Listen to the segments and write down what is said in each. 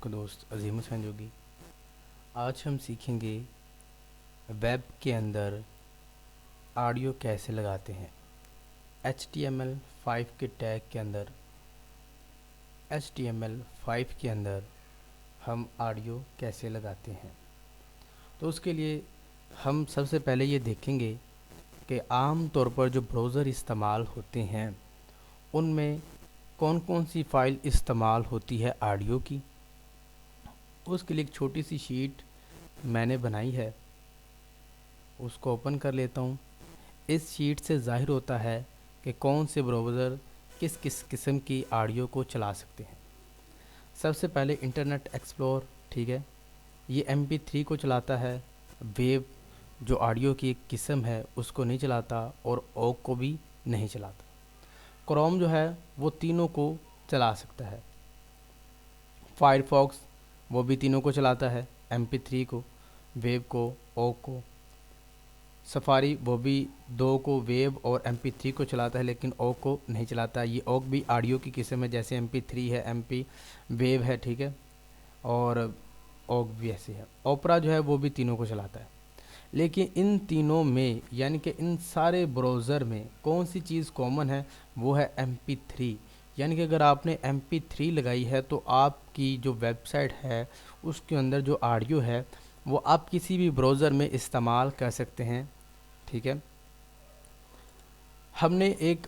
को दोस्त अजीम हुसैन जोगी। आज हम सीखेंगे वेब के अंदर ऑडियो कैसे लगाते हैं। HTML5 के टैग के अंदर HTML5 के अंदर हम ऑडियो कैसे लगाते हैं। तो उसके लिए हम सबसे पहले ये देखेंगे कि आम तौर पर जो ब्राउज़र इस्तेमाल होते हैं उनमें कौन कौन सी फ़ाइल इस्तेमाल होती है ऑडियो की। उसके लिए एक छोटी सी शीट मैंने बनाई है, उसको ओपन कर लेता हूँ। इस शीट से ज़ाहिर होता है कि कौन से ब्राउज़र किस किस किस्म की ऑडियो को चला सकते हैं। सबसे पहले इंटरनेट एक्सप्लोर, ठीक है, ये MP3 को चलाता है। वेब जो ऑडियो की एक किस्म है उसको नहीं चलाता और ओक को भी नहीं चलाता। क्रोम जो है वो तीनों को चला सकता है। फायरफॉक्स वो भी तीनों को चलाता है, MP3 को, वेब को, ओक को। सफारी वो भी दो को, वेब और MP3 को चलाता है, लेकिन ओक को नहीं चलाता। ये ओक भी ऑडियो की किस्म है, जैसे MP3 है, MP वेब है, ठीक है, और ओक भी ऐसे है। ओपरा जो है वो भी तीनों को चलाता है। लेकिन इन तीनों में यानी कि इन सारे ब्राउज़र में कौन सी चीज़ कॉमन है, वो है MP3। यानी कि अगर आपने MP3 लगाई है तो आपकी जो वेबसाइट है उसके अंदर जो ऑडियो है वो आप किसी भी ब्राउज़र में इस्तेमाल कर सकते हैं, ठीक है। हमने एक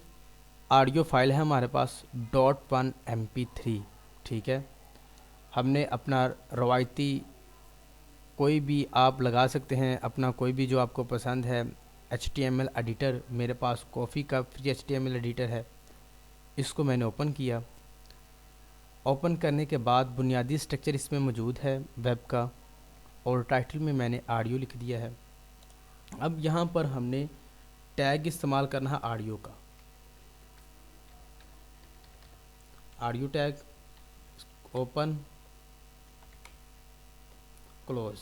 ऑडियो फाइल है हमारे पास .1 MP3, ठीक है। हमने अपना रवायती कोई भी आप लगा सकते हैं, अपना कोई भी जो आपको पसंद है। HTML एडिटर, मेरे पास कॉफ़ी का फ्री HTML एडिटर है, इसको मैंने ओपन किया। ओपन करने के बाद बुनियादी स्ट्रक्चर इसमें मौजूद है वेब का, और टाइटल में मैंने ऑडियो लिख दिया है। अब यहाँ पर हमने टैग इस्तेमाल करना है ऑडियो का। ऑडियो टैग, ओपन, क्लोज,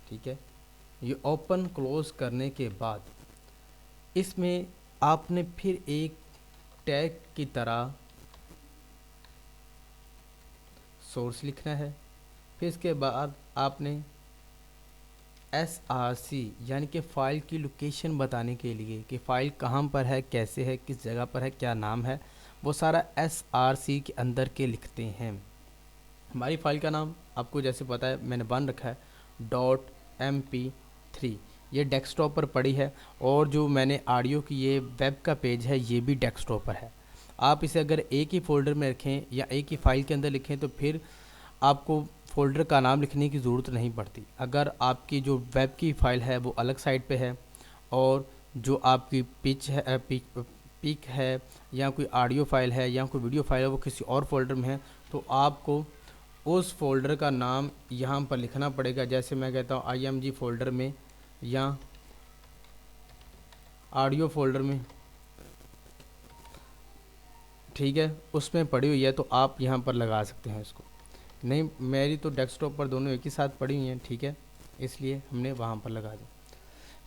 ठीक है। ये ओपन क्लोज करने के बाद इसमें आपने फिर एक टैग की तरह सोर्स लिखना है। फिर इसके बाद आपने SRC यानी कि फ़ाइल की लोकेशन बताने के लिए कि फ़ाइल कहाँ पर है, कैसे है, किस जगह पर है, क्या नाम है, वो सारा SRC के अंदर के लिखते हैं। हमारी फ़ाइल का नाम आपको जैसे पता है मैंने बन रखा है .mp3। ये डेस्कटॉप पर पड़ी है, और जो मैंने ऑडियो की ये वेब का पेज है ये भी डेस्कटॉप पर है। आप इसे अगर एक ही फ़ोल्डर में रखें या एक ही फ़ाइल के अंदर लिखें तो फिर आपको फ़ोल्डर का नाम लिखने की ज़रूरत नहीं पड़ती। अगर आपकी जो वेब की फ़ाइल है वो अलग साइट पे है और जो आपकी पिक है या कोई ऑडियो फाइल है या कोई वीडियो फाइल है वो किसी और फोल्डर में है, तो आपको उस फोल्डर का नाम यहाँ पर लिखना पड़ेगा। जैसे मैं कहता हूँ IMG फोल्डर में या ऑडियो फोल्डर में, ठीक है, उसमें पड़ी हुई है तो आप यहाँ पर लगा सकते हैं इसको। नहीं, मेरी तो डेस्कटॉप पर दोनों एक ही साथ पड़ी हुई हैं, ठीक है, इसलिए हमने वहाँ पर लगा दिया।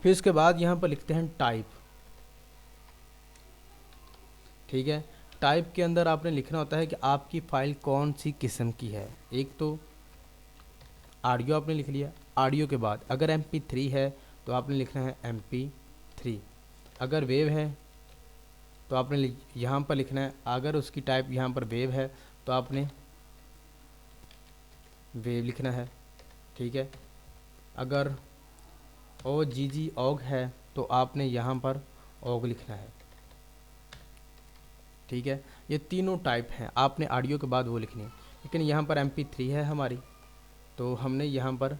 फिर इसके बाद यहाँ पर लिखते हैं टाइप, ठीक है। टाइप के अंदर आपने लिखना होता है कि आपकी फ़ाइल कौन सी किस्म की है। एक तो ऑडियो आपने लिख लिया, ऑडियो के बाद अगर MP3 है तो आपने लिखना है MP3। अगर वेव है तो आपने यहाँ पर लिखना है, अगर उसकी टाइप यहाँ पर वेव है तो आपने वेव लिखना है, ठीक है। अगर OGG है तो आपने यहाँ पर OG लिखना है, ठीक है। ये तीनों टाइप हैं, आपने ऑडियो के बाद वो लिखनी है। लेकिन यहाँ पर MP3 है हमारी, तो हमने यहाँ पर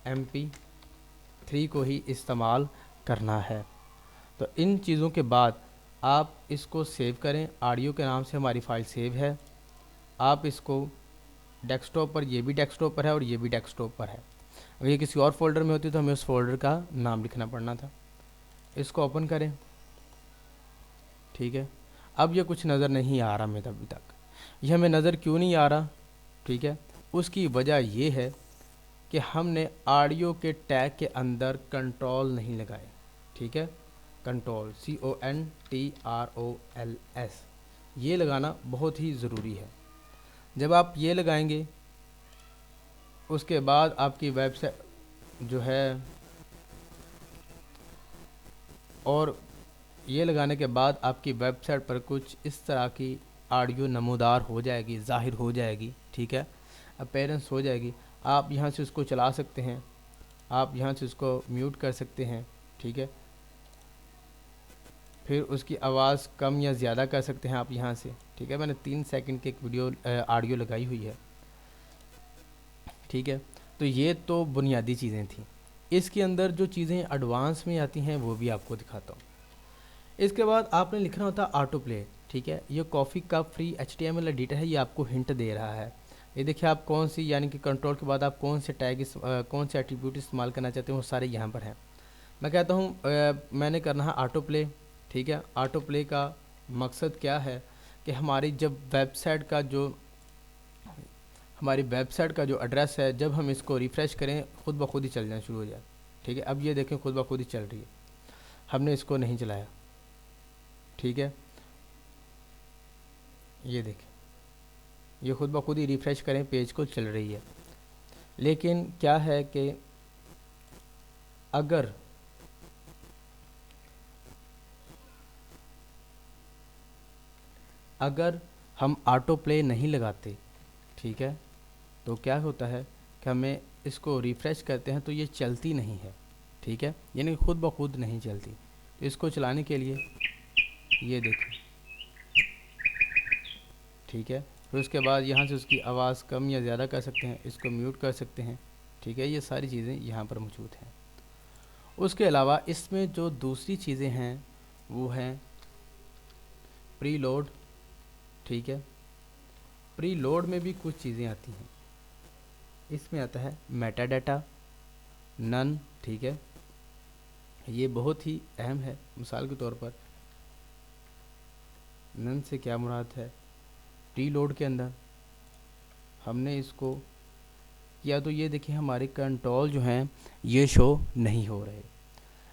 MP3 को ही इस्तेमाल करना है। तो इन चीज़ों के बाद आप इसको सेव करें। ऑडियो के नाम से हमारी फ़ाइल सेव है। आप इसको डेस्कटॉप पर, ये भी डेस्कटॉप पर है और ये भी डेस्कटॉप पर है। अगर ये किसी और फोल्डर में होती तो हमें उस फोल्डर का नाम लिखना पड़ना था। इसको ओपन करें, ठीक है। अब ये कुछ नज़र नहीं आ रहा मेरे अभी तक। ये हमें नज़र क्यों नहीं आ रहा, ठीक है, उसकी वजह ये है कि हमने ऑडियो के टैग के अंदर कंट्रोल नहीं लगाए, ठीक है। कंट्रोल CONTROLS ये लगाना बहुत ही ज़रूरी है। जब आप ये लगाएंगे उसके बाद आपकी वेबसाइट जो है, और ये लगाने के बाद आपकी वेबसाइट पर कुछ इस तरह की ऑडियो नमूदार हो जाएगी, ज़ाहिर हो जाएगी, ठीक है, अपीयरेंस हो जाएगी। आप यहाँ से उसको चला सकते हैं, आप यहाँ से उसको म्यूट कर सकते हैं, ठीक है, फिर उसकी आवाज़ कम या ज़्यादा कर सकते हैं आप यहाँ से, ठीक है। मैंने 3 सेकंड की एक वीडियो ऑडियो लगाई हुई है, ठीक है। तो ये तो बुनियादी चीज़ें थी। इसके अंदर जो चीज़ें एडवांस में आती हैं वो भी आपको दिखाता हूँ। इसके बाद आपने लिखना होता है ऑटो प्ले, ठीक है। ये coffee cup free HTML editor है, ये आपको हिंट दे रहा है। ये देखिए आप कौन सी, यानी कि कंट्रोल के बाद आप कौन से टैग कौन से एट्रीब्यूट इस्तेमाल करना चाहते हैं वो सारे यहाँ पर हैं। मैं कहता हूँ मैंने करना है ऑटो प्ले, ठीक है। ऑटो प्ले का मकसद क्या है कि हमारी जब वेबसाइट का जो हमारी वेबसाइट का जो एड्रेस है, जब हम इसको रिफ़्रेश करें ख़ुद ब खुद ही चल जाना शुरू हो जाए, ठीक है। अब ये देखें ख़ुद ब खुद ही चल रही है, हमने इसको नहीं चलाया, ठीक है। ये देखें ये ख़ुद ब खुद ही रिफ़्रेश करें पेज को चल रही है। लेकिन क्या है कि अगर हम ऑटो प्ले नहीं लगाते, ठीक है, तो क्या होता है कि हमें इसको रिफ़्रेश करते हैं तो ये चलती नहीं है, ठीक है, यानी ख़ुद ब खुद नहीं चलती। तो इसको चलाने के लिए ये देखें, ठीक है, फिर उसके बाद यहाँ से उसकी आवाज़ कम या ज़्यादा कर सकते हैं, इसको म्यूट कर सकते हैं, ठीक है। ये सारी चीज़ें यहाँ पर मौजूद हैं। उसके अलावा इसमें जो दूसरी चीज़ें हैं वो हैं प्री लोड, ठीक है। प्री लोड में भी कुछ चीज़ें आती हैं। इसमें आता है मेटा डाटा, नन, ठीक है, ये बहुत ही अहम है। मिसाल के तौर पर नन से क्या मुराद है, प्री लोड के अंदर हमने इसको किया तो ये देखिए हमारे कंट्रोल जो हैं ये शो नहीं हो रहे,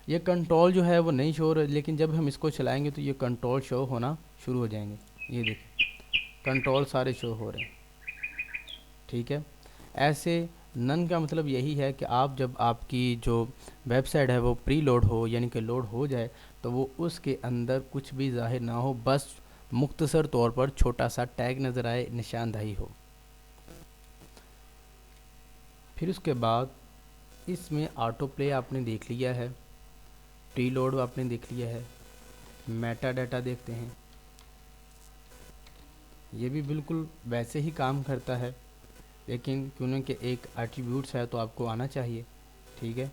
ये कंट्रोल जो है वो नहीं शो हो रहे, लेकिन जब हम इसको चलाएंगे तो ये कंट्रोल शो होना शुरू हो जाएंगे। ये देखिए कंट्रोल सारे शो हो रहे हैं, ठीक है। ऐसे नन का मतलब यही है कि आप जब आपकी जो वेबसाइट है वो प्री लोड हो, यानी कि लोड हो जाए, तो वो उसके अंदर कुछ भी ज़ाहिर ना हो, बस मुख्तसर तौर पर छोटा सा टैग नज़र आए, निशानदही हो। फिर उसके बाद इसमें ऑटो प्ले आपने देख लिया है, प्री लोड आपने देख लिया है, मेटा डाटा देखते हैं, ये भी बिल्कुल वैसे ही काम करता है, लेकिन क्योंकि एक एट्रीब्यूट्स है तो आपको आना चाहिए, ठीक है।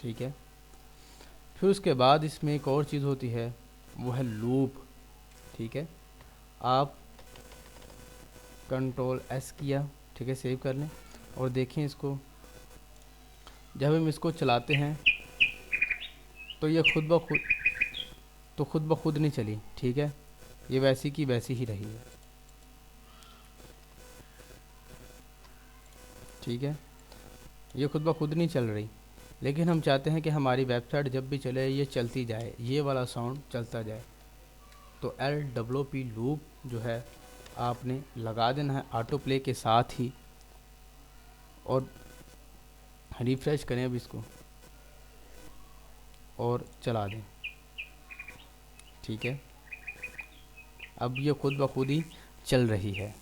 ठीक है, फिर उसके बाद इसमें एक और चीज़ होती है वो है लूप, ठीक है। आप कंट्रोल S किया, ठीक है, सेव कर लें और देखें इसको, जब हम इसको चलाते हैं तो ये खुद ब खुद नहीं चली, ठीक है, ये वैसी की वैसी ही रही है, ठीक है, ये खुद ब खुद नहीं चल रही। लेकिन हम चाहते हैं कि हमारी वेबसाइट जब भी चले ये चलती जाए, ये वाला साउंड चलता जाए, तो LWP लूप जो है आपने लगा देना है ऑटो प्ले के साथ ही, और रिफ़्रेश करें अब इसको और चला दें, ठीक है। अब ये खुद ब खुद ही चल रही है,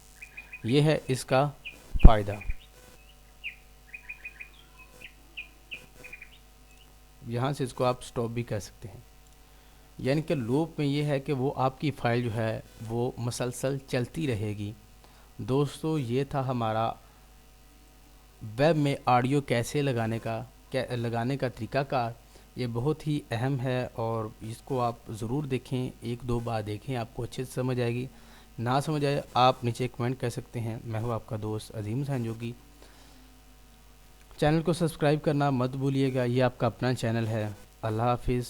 ये है इसका फ़ायदा। यहाँ से इसको आप स्टॉप भी कर सकते हैं, यानी कि लूप में ये है कि वो आपकी फ़ाइल जो है वो मसलसल चलती रहेगी। दोस्तों ये था हमारा वेब में ऑडियो कैसे लगाने का तरीक़ाकार। ये बहुत ही अहम है और इसको आप ज़रूर देखें, एक दो बार देखें, आपको अच्छे से समझ आएगी। ना समझ आए आप नीचे कमेंट कर सकते हैं। मैं हूँ आपका दोस्त अजीम सहनजोगी। चैनल को सब्सक्राइब करना मत भूलिएगा, ये आपका अपना चैनल है। अल्लाह हाफिज़।